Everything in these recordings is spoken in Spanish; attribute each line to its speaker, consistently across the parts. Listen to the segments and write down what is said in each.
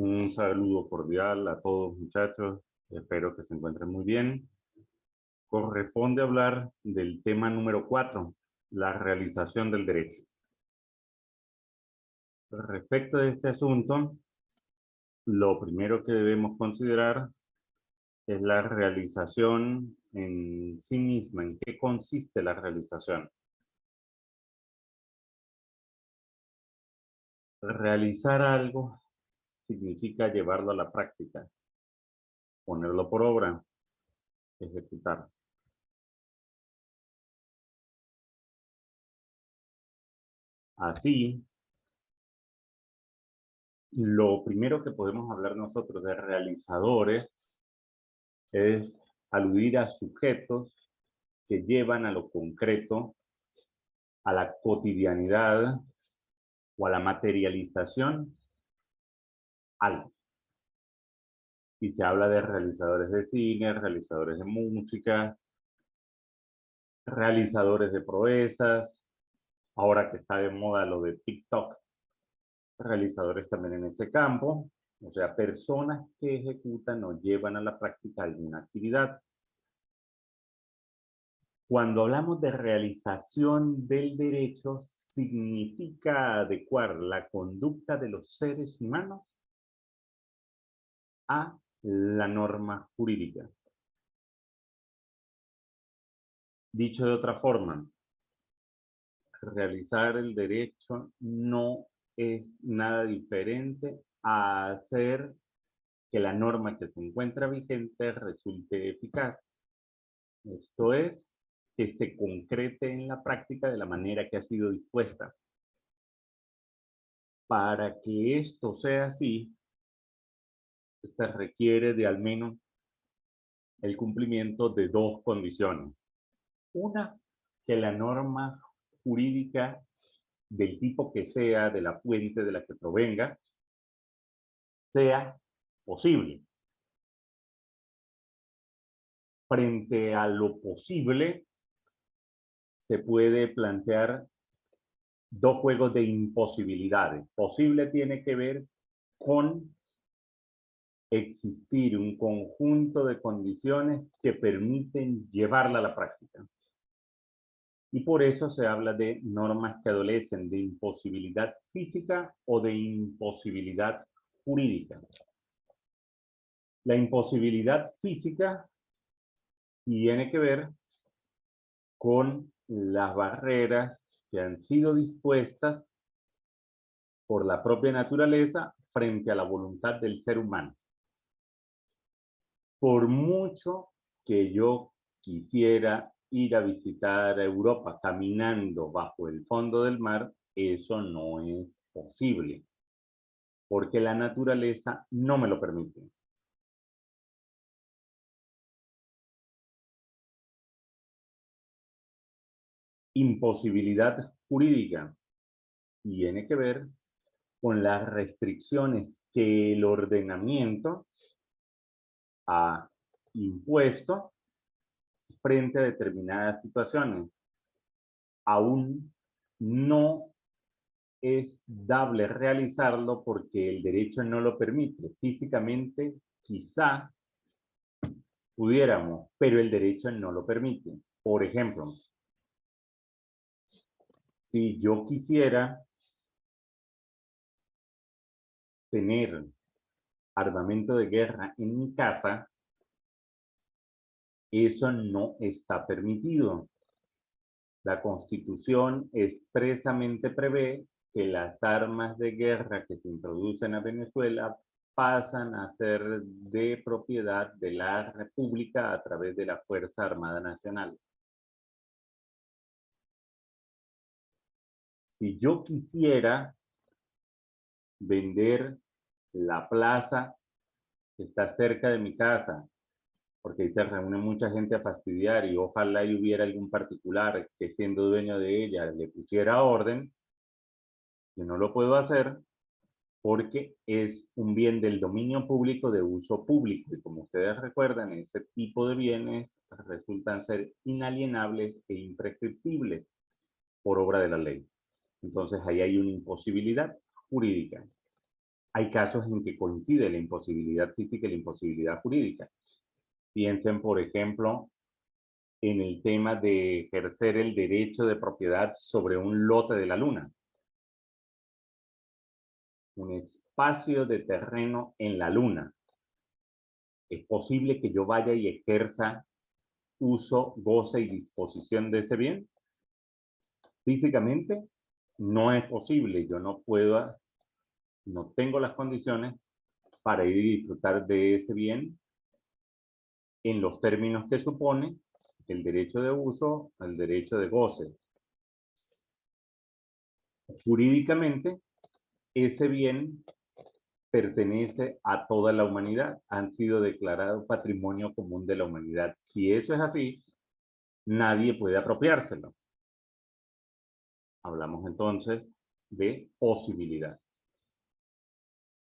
Speaker 1: Un saludo cordial a todos, muchachos. Espero que se encuentren muy bien. Corresponde hablar del tema número 4, la realización del derecho. Respecto a este asunto, lo primero que debemos considerar es la realización en sí misma. ¿En qué consiste la realización? Realizar algo significa llevarlo a la práctica, ponerlo por obra, ejecutar. Así, lo primero que podemos hablar nosotros de realizadores es aludir a sujetos que llevan a lo concreto, a la cotidianidad o a la materialización algo. Y se habla de realizadores de cine, realizadores de música, realizadores de proezas, ahora que está de moda lo de TikTok, realizadores también en ese campo, o sea, personas que ejecutan o llevan a la práctica alguna actividad. Cuando hablamos de realización del derecho, significa adecuar la conducta de los seres humanos a la norma jurídica. Dicho de otra forma, realizar el derecho no es nada diferente a hacer que la norma que se encuentra vigente resulte eficaz. Esto es, que se concrete en la práctica de la manera que ha sido dispuesta. Para que esto sea así, se requiere de al menos el cumplimiento de dos condiciones. Una, que la norma jurídica del tipo que sea, de la fuente de la que provenga, sea posible. Frente a lo posible, se puede plantear dos juegos de imposibilidades. Posible tiene que ver con existir un conjunto de condiciones que permiten llevarla a la práctica. Y por eso se habla de normas que adolecen de imposibilidad física o de imposibilidad jurídica. La imposibilidad física tiene que ver con las barreras que han sido dispuestas por la propia naturaleza frente a la voluntad del ser humano. Por mucho que yo quisiera ir a visitar Europa caminando bajo el fondo del mar, eso no es posible, porque la naturaleza no me lo permite. Imposibilidad jurídica tiene que ver con las restricciones que el ordenamiento ha impuesto frente a determinadas situaciones. Aún no es dable realizarlo porque el derecho no lo permite. Físicamente quizá pudiéramos, pero el derecho no lo permite. Por ejemplo, si yo quisiera tener armamento de guerra en mi casa, eso no está permitido. La Constitución expresamente prevé que las armas de guerra que se introducen a Venezuela pasan a ser de propiedad de la República a través de la Fuerza Armada Nacional. Si yo quisiera vender la plaza que está cerca de mi casa, porque ahí se reúne mucha gente a fastidiar y ojalá y hubiera algún particular que siendo dueño de ella le pusiera orden, yo no lo puedo hacer porque es un bien del dominio público de uso público y como ustedes recuerdan, ese tipo de bienes resultan ser inalienables e imprescriptibles por obra de la ley. Entonces ahí hay una imposibilidad jurídica. Hay casos en que coincide la imposibilidad física y la imposibilidad jurídica. Piensen, por ejemplo, en el tema de ejercer el derecho de propiedad sobre un lote de la luna. Un espacio de terreno en la luna. ¿Es posible que yo vaya y ejerza uso, goce y disposición de ese bien? Físicamente no es posible. Yo no puedo, no tengo las condiciones para ir y disfrutar de ese bien en los términos que supone el derecho de uso, el derecho de goce. Jurídicamente, ese bien pertenece a toda la humanidad, han sido declarados patrimonio común de la humanidad. Si eso es así, nadie puede apropiárselo. Hablamos entonces de posibilidad.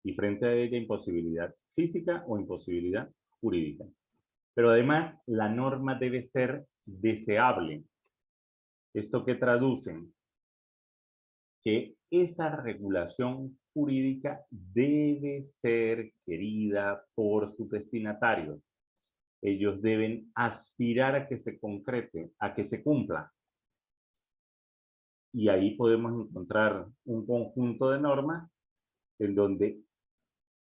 Speaker 1: Y frente a ella, imposibilidad física o imposibilidad jurídica. Pero además, la norma debe ser deseable. ¿Esto qué traducen? Que esa regulación jurídica debe ser querida por sus destinatarios. Ellos deben aspirar a que se concrete, a que se cumpla. Y ahí podemos encontrar un conjunto de normas en donde,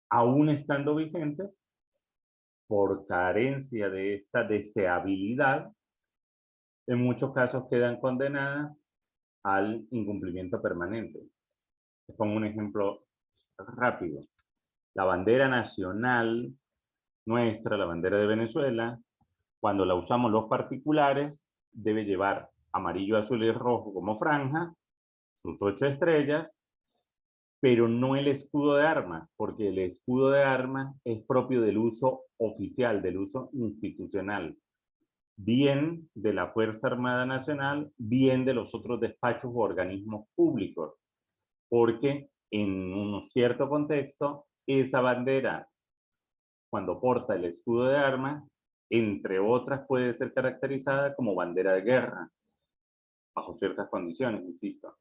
Speaker 1: aún estando vigentes, por carencia de esta deseabilidad, en muchos casos quedan condenadas al incumplimiento permanente. Les pongo un ejemplo rápido. La bandera nacional nuestra, la bandera de Venezuela, cuando la usamos los particulares, debe llevar amarillo, azul y rojo como franja, sus 8 estrellas, pero no el escudo de armas, porque el escudo de armas es propio del uso oficial, del uso institucional, bien de la Fuerza Armada Nacional, bien de los otros despachos u organismos públicos, porque en un cierto contexto, esa bandera, cuando porta el escudo de armas, entre otras puede ser caracterizada como bandera de guerra, bajo ciertas condiciones, insisto.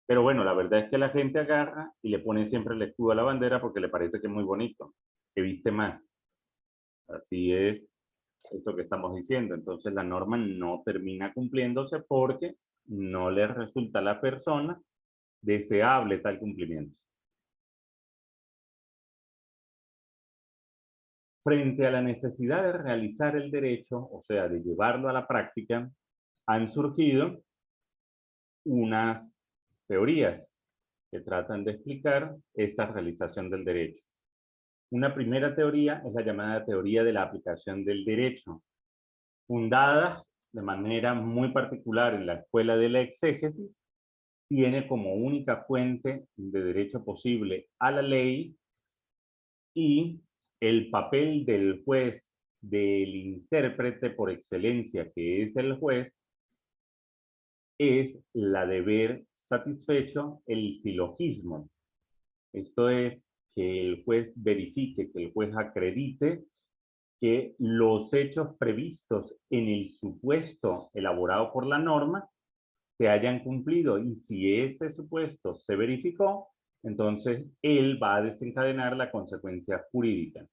Speaker 1: Pero bueno, la verdad es que la gente agarra y le pone siempre el escudo a la bandera porque le parece que es muy bonito, que viste más. Así es esto que estamos diciendo. Entonces la norma no termina cumpliéndose porque no le resulta a la persona deseable tal cumplimiento. Frente a la necesidad de realizar el derecho, o sea, de llevarlo a la práctica, han surgido unas teorías que tratan de explicar esta realización del derecho. Una primera teoría es la llamada teoría de la aplicación del derecho, fundada de manera muy particular en la escuela de la exégesis, tiene como única fuente de derecho posible a la ley y el papel del juez, del intérprete por excelencia que es el juez, es la de ver satisfecho el silogismo. Esto es que el juez verifique, que el juez acredite que los hechos previstos en el supuesto elaborado por la norma se hayan cumplido, y si ese supuesto se verificó, entonces él va a desencadenar la consecuencia jurídica.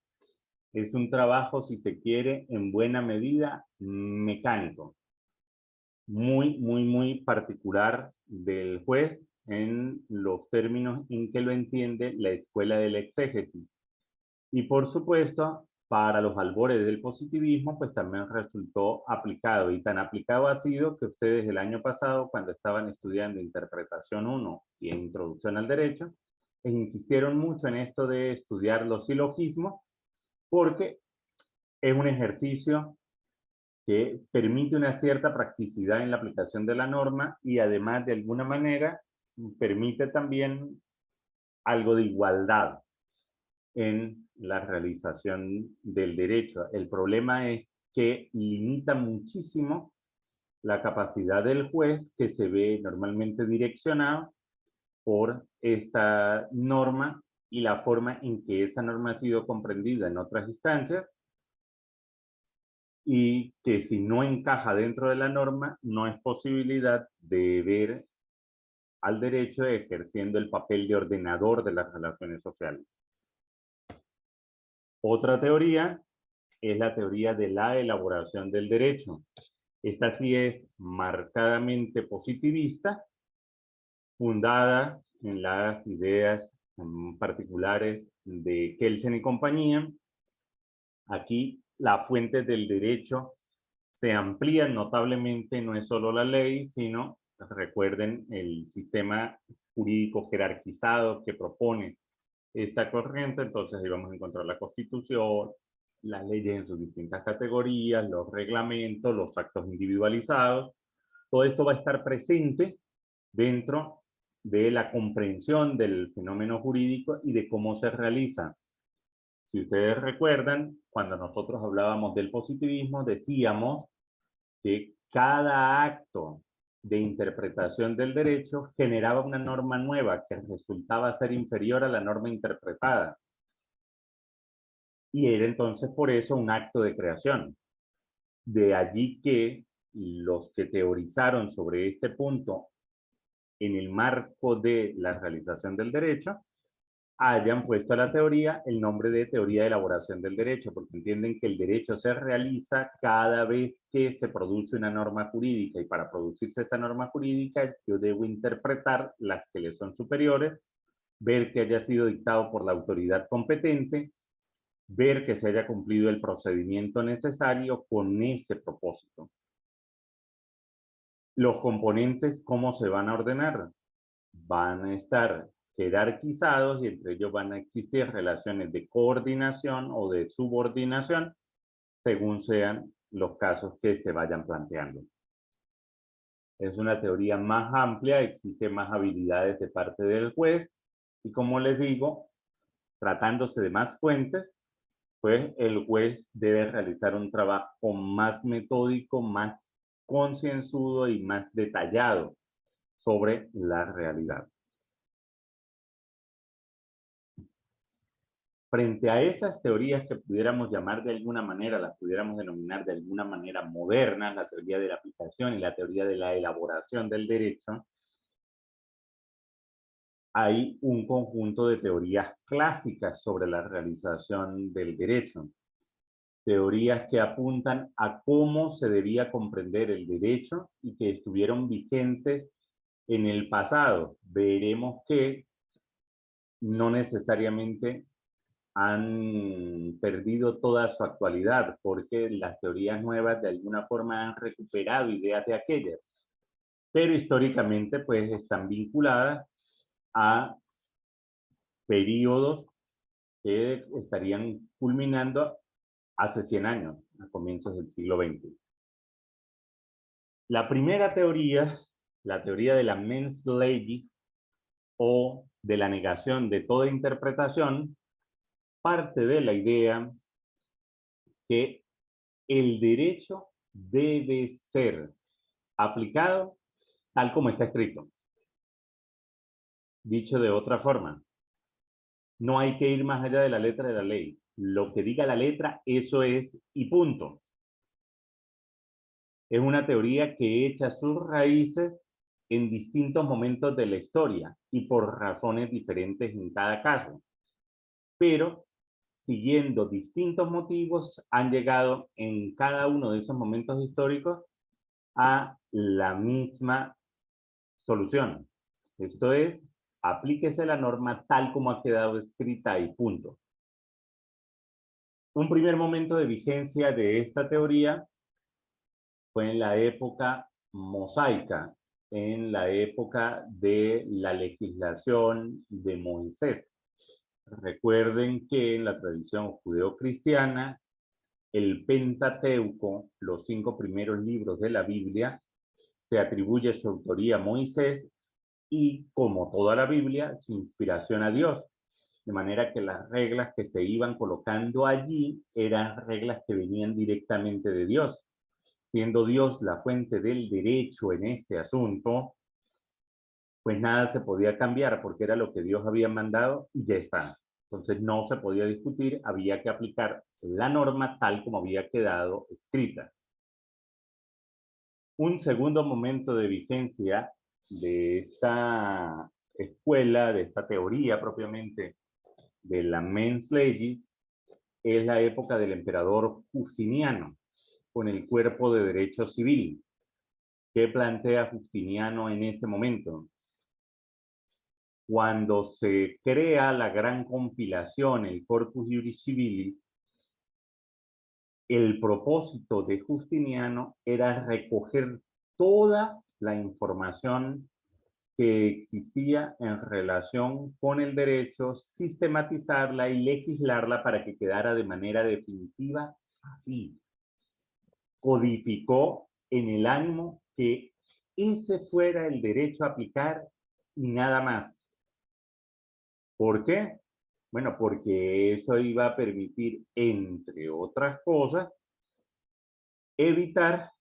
Speaker 1: Es un trabajo, si se quiere, en buena medida mecánico, muy particular del juez en los términos en que lo entiende la escuela del exégesis. Y por supuesto, para los albores del positivismo, pues también resultó aplicado, y tan aplicado ha sido que ustedes el año pasado, cuando estaban estudiando Interpretación 1 y Introducción al Derecho, insistieron mucho en esto de estudiar los silogismos, porque es un ejercicio que permite una cierta practicidad en la aplicación de la norma y además de alguna manera permite también algo de igualdad en la realización del derecho. El problema es que limita muchísimo la capacidad del juez, que se ve normalmente direccionado por esta norma y la forma en que esa norma ha sido comprendida en otras instancias, y que si no encaja dentro de la norma, no es posibilidad de ver al derecho ejerciendo el papel de ordenador de las relaciones sociales. Otra teoría es la teoría de la elaboración del derecho. Esta sí es marcadamente positivista, fundada en las ideas particulares de Kelsen y compañía. Aquí las fuentes del derecho se amplían notablemente, no es solo la ley, sino, recuerden, el sistema jurídico jerarquizado que propone esta corriente. Entonces ahí vamos a encontrar la Constitución, las leyes en sus distintas categorías, los reglamentos, los actos individualizados. Todo esto va a estar presente dentro de la comprensión del fenómeno jurídico y de cómo se realiza. Si ustedes recuerdan, cuando nosotros hablábamos del positivismo, decíamos que cada acto de interpretación del derecho generaba una norma nueva que resultaba ser inferior a la norma interpretada. Y era entonces por eso un acto de creación. De allí que los que teorizaron sobre este punto en el marco de la realización del derecho hayan puesto a la teoría el nombre de teoría de elaboración del derecho, porque entienden que el derecho se realiza cada vez que se produce una norma jurídica, y para producirse esta norma jurídica yo debo interpretar las que le son superiores, ver que haya sido dictado por la autoridad competente, ver que se haya cumplido el procedimiento necesario con ese propósito. Los componentes, ¿cómo se van a ordenar? Van a estar jerarquizados y entre ellos van a existir relaciones de coordinación o de subordinación según sean los casos que se vayan planteando. Es una teoría más amplia, exige más habilidades de parte del juez y, como les digo, tratándose de más fuentes, pues el juez debe realizar un trabajo más metódico, más concienzudo y más detallado sobre la realidad. Frente a esas teorías que pudiéramos llamar de alguna manera, las pudiéramos denominar de alguna manera modernas, la teoría de la aplicación y la teoría de la elaboración del derecho, hay un conjunto de teorías clásicas sobre la realización del derecho. Teorías que apuntan a cómo se debía comprender el derecho y que estuvieron vigentes en el pasado. Veremos que no necesariamente han perdido toda su actualidad, porque las teorías nuevas de alguna forma han recuperado ideas de aquellas, pero históricamente pues están vinculadas a periodos que estarían culminando hace 100 años, a comienzos del siglo XX. La primera teoría, la teoría de la mens legis, o de la negación de toda interpretación, parte de la idea que el derecho debe ser aplicado tal como está escrito. Dicho de otra forma, no hay que ir más allá de la letra de la ley. Lo que diga la letra, eso es y punto. Es una teoría que echa sus raíces en distintos momentos de la historia y por razones diferentes en cada caso. Pero siguiendo distintos motivos, han llegado en cada uno de esos momentos históricos a la misma solución. Esto es, aplíquese la norma tal como ha quedado escrita y punto. Un primer momento de vigencia de esta teoría fue en la época mosaica, en la época de la legislación de Moisés. Recuerden que en la tradición judeocristiana, el Pentateuco, los 5 primeros libros de la Biblia, se atribuye su autoría a Moisés y, como toda la Biblia, su inspiración a Dios. De manera que las reglas que se iban colocando allí eran reglas que venían directamente de Dios. Siendo Dios la fuente del derecho en este asunto, pues nada se podía cambiar porque era lo que Dios había mandado y ya está. Entonces no se podía discutir, había que aplicar la norma tal como había quedado escrita. Un segundo momento de vigencia de esta escuela, de esta teoría propiamente de la mens legis, es la época del emperador Justiniano, con el cuerpo de derecho civil. ¿Qué plantea Justiniano en ese momento? Cuando se crea la gran compilación, el Corpus Juris Civilis, el propósito de Justiniano era recoger toda la información que existía en relación con el derecho, sistematizarla y legislarla para que quedara de manera definitiva así. Codificó en el ánimo que ese fuera el derecho a aplicar y nada más. ¿Por qué? Bueno, porque eso iba a permitir, entre otras cosas, evitar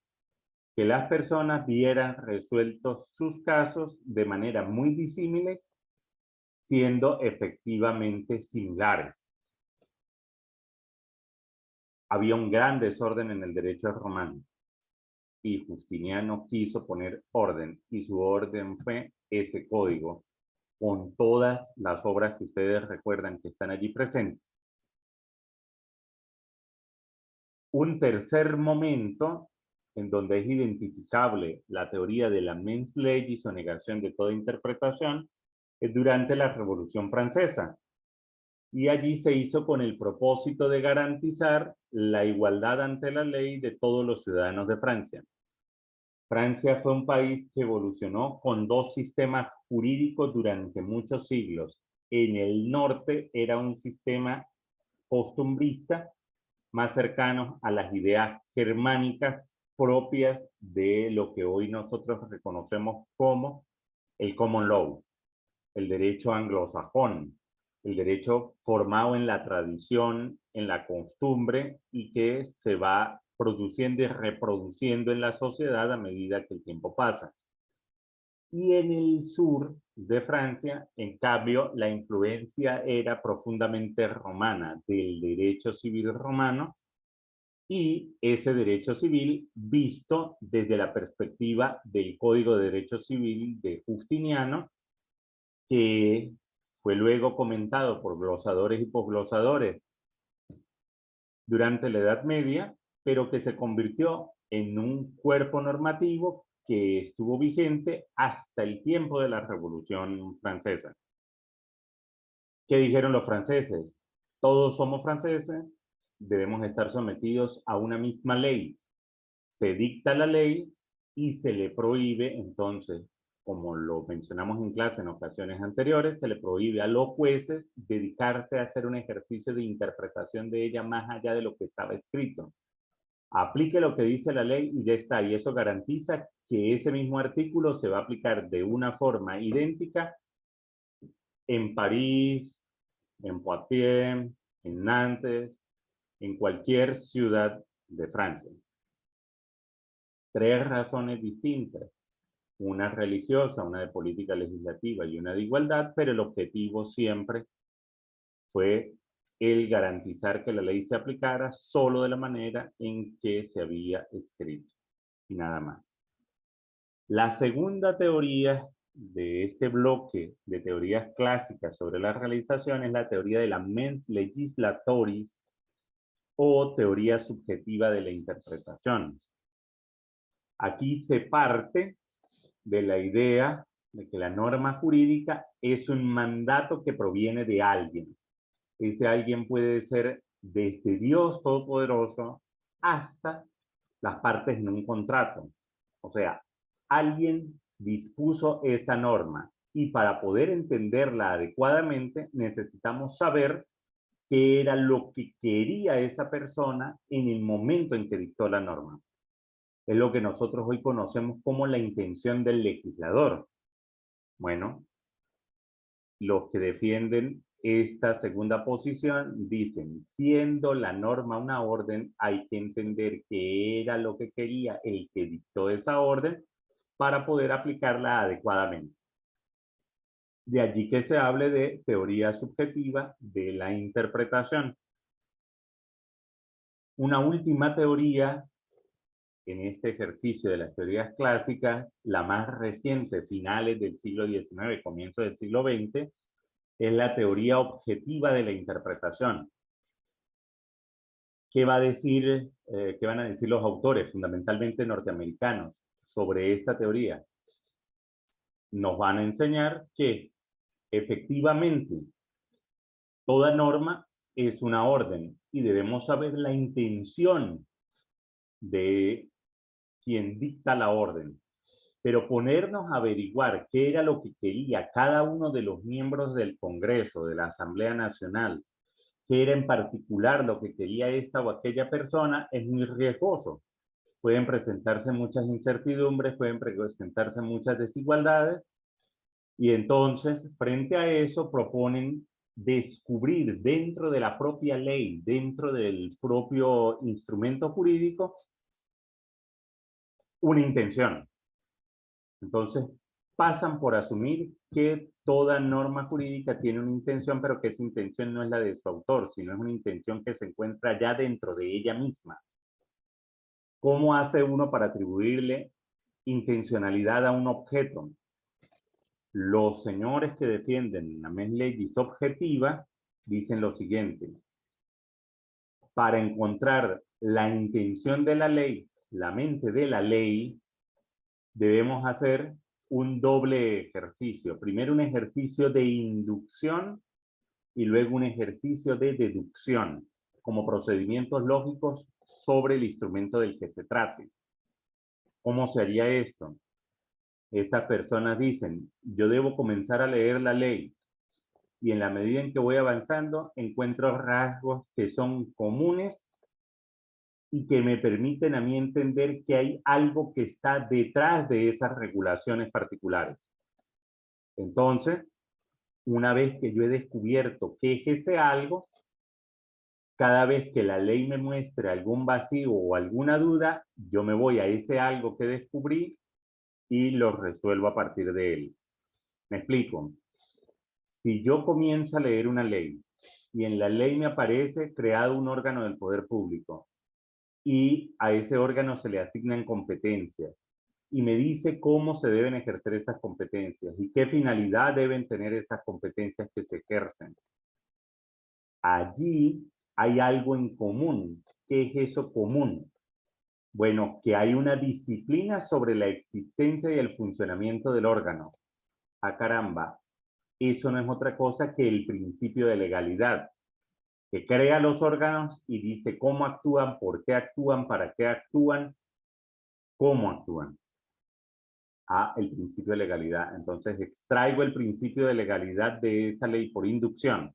Speaker 1: que las personas vieran resueltos sus casos de manera muy disímiles, siendo efectivamente similares. Había un gran desorden en el derecho romano y Justiniano quiso poner orden, y su orden fue ese código, con todas las obras que ustedes recuerdan que están allí presentes. Un tercer momento en donde es identificable la teoría de la mens legis o negación de toda interpretación es durante la Revolución Francesa. Y allí se hizo con el propósito de garantizar la igualdad ante la ley de todos los ciudadanos de Francia. Francia fue un país que evolucionó con dos sistemas jurídicos durante muchos siglos. En el norte era un sistema costumbrista, más cercano a las ideas germánicas propias de lo que hoy nosotros reconocemos como el common law, el derecho anglosajón, el derecho formado en la tradición, en la costumbre y que se va produciendo y reproduciendo en la sociedad a medida que el tiempo pasa. Y en el sur de Francia, en cambio, la influencia era profundamente romana, del derecho civil romano, y ese derecho civil visto desde la perspectiva del Código de Derecho Civil de Justiniano, que fue luego comentado por glosadores y posglosadores durante la Edad Media, pero que se convirtió en un cuerpo normativo que estuvo vigente hasta el tiempo de la Revolución Francesa. ¿Qué dijeron los franceses? Todos somos franceses, debemos estar sometidos a una misma ley. Se dicta la ley y se le prohíbe, entonces, como lo mencionamos en clase en ocasiones anteriores, se le prohíbe a los jueces dedicarse a hacer un ejercicio de interpretación de ella más allá de lo que estaba escrito. Aplique lo que dice la ley y ya está, y eso garantiza que ese mismo artículo se va a aplicar de una forma idéntica en París, en Poitiers, en Nantes, en cualquier ciudad de Francia. Tres razones distintas, una religiosa, una de política legislativa y una de igualdad, pero el objetivo siempre fue el garantizar que la ley se aplicara solo de la manera en que se había escrito y nada más. La segunda teoría de este bloque de teorías clásicas sobre la realización es la teoría de la mens legislatoris o teoría subjetiva de la interpretación. Aquí se parte de la idea de que la norma jurídica es un mandato que proviene de alguien. Ese alguien puede ser desde Dios Todopoderoso hasta las partes en un contrato. O sea, alguien dispuso esa norma y para poder entenderla adecuadamente necesitamos saber qué era lo que quería esa persona en el momento en que dictó la norma. Es lo que nosotros hoy conocemos como la intención del legislador. Bueno, los que defienden esta segunda posición dicen, siendo la norma una orden, hay que entender qué era lo que quería el que dictó esa orden para poder aplicarla adecuadamente. De allí que se hable de teoría subjetiva de la interpretación. Una última teoría en este ejercicio de las teorías clásicas, la más reciente, finales del siglo XIX, comienzo del siglo XX, es la teoría objetiva de la interpretación. ¿Qué va a decir, qué van a decir los autores, fundamentalmente norteamericanos, sobre esta teoría? Nos van a enseñar que efectivamente toda norma es una orden y debemos saber la intención de quien dicta la orden. Pero ponernos a averiguar qué era lo que quería cada uno de los miembros del Congreso, de la Asamblea Nacional, qué era en particular lo que quería esta o aquella persona, es muy riesgoso. Pueden presentarse muchas incertidumbres, pueden presentarse muchas desigualdades, y entonces, frente a eso, proponen descubrir dentro de la propia ley, dentro del propio instrumento jurídico, una intención. Entonces, pasan por asumir que toda norma jurídica tiene una intención, pero que esa intención no es la de su autor, sino es una intención que se encuentra ya dentro de ella misma. ¿Cómo hace uno para atribuirle intencionalidad a un objeto? Los señores que defienden la mens legis objetiva dicen lo siguiente: para encontrar la intención de la ley, la mente de la ley, debemos hacer un doble ejercicio. Primero un ejercicio de inducción y luego un ejercicio de deducción, como procedimientos lógicos sobre el instrumento del que se trate. ¿Cómo se haría esto? Estas personas dicen, yo debo comenzar a leer la ley y en la medida en que voy avanzando encuentro rasgos que son comunes y que me permiten a mí entender que hay algo que está detrás de esas regulaciones particulares. Entonces, una vez que yo he descubierto qué es ese algo, cada vez que la ley me muestre algún vacío o alguna duda, yo me voy a ese algo que descubrí y lo resuelvo a partir de él. ¿Me explico? Si yo comienzo a leer una ley y en la ley me aparece creado un órgano del poder público y a ese órgano se le asignan competencias y me dice cómo se deben ejercer esas competencias y qué finalidad deben tener esas competencias que se ejercen. Allí hay algo en común. ¿Qué es eso común? Bueno, que hay una disciplina sobre la existencia y el funcionamiento del órgano. ¡Ah, caramba! Eso no es otra cosa que el principio de legalidad, que crea los órganos y dice cómo actúan, por qué actúan, para qué actúan, cómo actúan. El principio de legalidad. Entonces, extraigo el principio de legalidad de esa ley por inducción.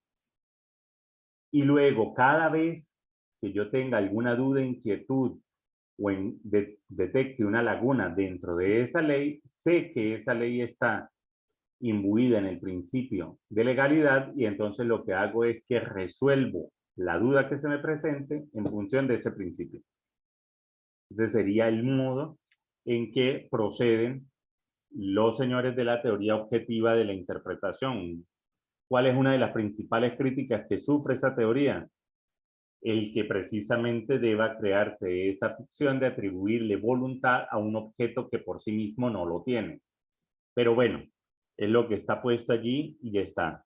Speaker 1: Y luego, cada vez que yo tenga alguna duda, inquietud o detecte una laguna dentro de esa ley, sé que esa ley está imbuida en el principio de legalidad y entonces lo que hago es que resuelvo la duda que se me presente en función de ese principio. Ese sería el modo en que proceden los señores de la teoría objetiva de la interpretación. ¿Cuál es una de las principales críticas que sufre esa teoría? El que precisamente deba crearse esa ficción de atribuirle voluntad a un objeto que por sí mismo no lo tiene. Pero bueno, es lo que está puesto allí y ya está.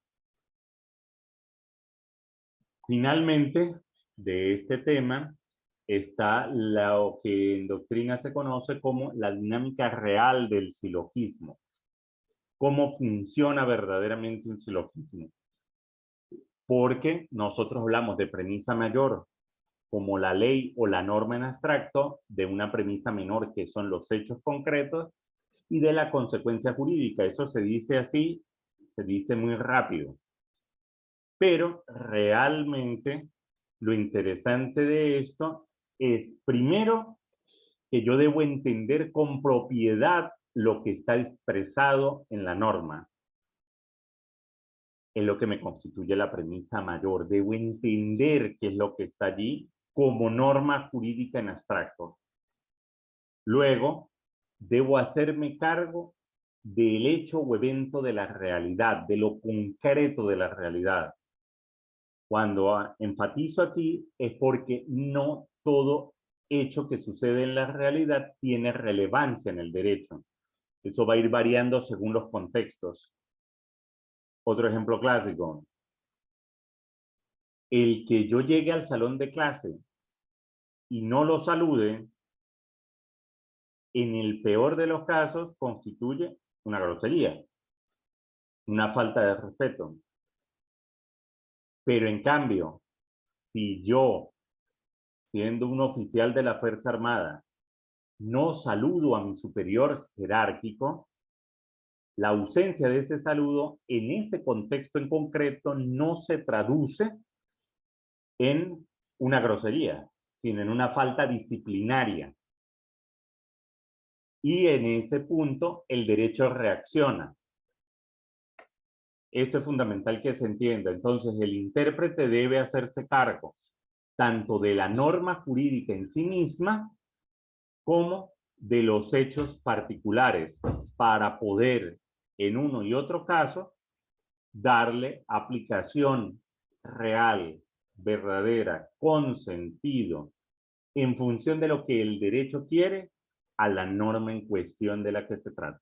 Speaker 1: Finalmente, de este tema está lo que en doctrina se conoce como la dinámica real del silogismo. ¿Cómo funciona verdaderamente un silogismo? Porque nosotros hablamos de premisa mayor como la ley o la norma en abstracto, de una premisa menor que son los hechos concretos y de la consecuencia jurídica. Eso se dice así, se dice muy rápido. Pero realmente lo interesante de esto es, primero, que yo debo entender con propiedad lo que está expresado en la norma. Es lo que me constituye la premisa mayor. Debo entender qué es lo que está allí como norma jurídica en abstracto. Luego, debo hacerme cargo del hecho o evento de la realidad, de lo concreto de la realidad. Cuando enfatizo aquí es porque no todo hecho que sucede en la realidad tiene relevancia en el derecho. Eso va a ir variando según los contextos. Otro ejemplo clásico. El que yo llegue al salón de clase y no lo salude, en el peor de los casos, constituye una grosería, una falta de respeto. Pero en cambio, si yo, siendo un oficial de la Fuerza Armada, no saludo a mi superior jerárquico, la ausencia de ese saludo en ese contexto en concreto no se traduce en una grosería, sino en una falta disciplinaria. Y en ese punto el derecho reacciona. Esto es fundamental que se entienda. Entonces, el intérprete debe hacerse cargo tanto de la norma jurídica en sí misma como de los hechos particulares para poder, en uno y otro caso, darle aplicación real, verdadera, con sentido, en función de lo que el derecho quiere, a la norma en cuestión de la que se trata.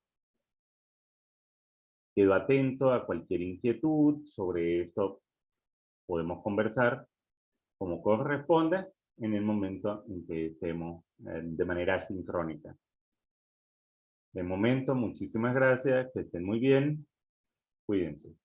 Speaker 1: Quedo atento a cualquier inquietud sobre esto. Podemos conversar como corresponde en el momento en que estemos de manera sincrónica. De momento, muchísimas gracias, que estén muy bien, cuídense.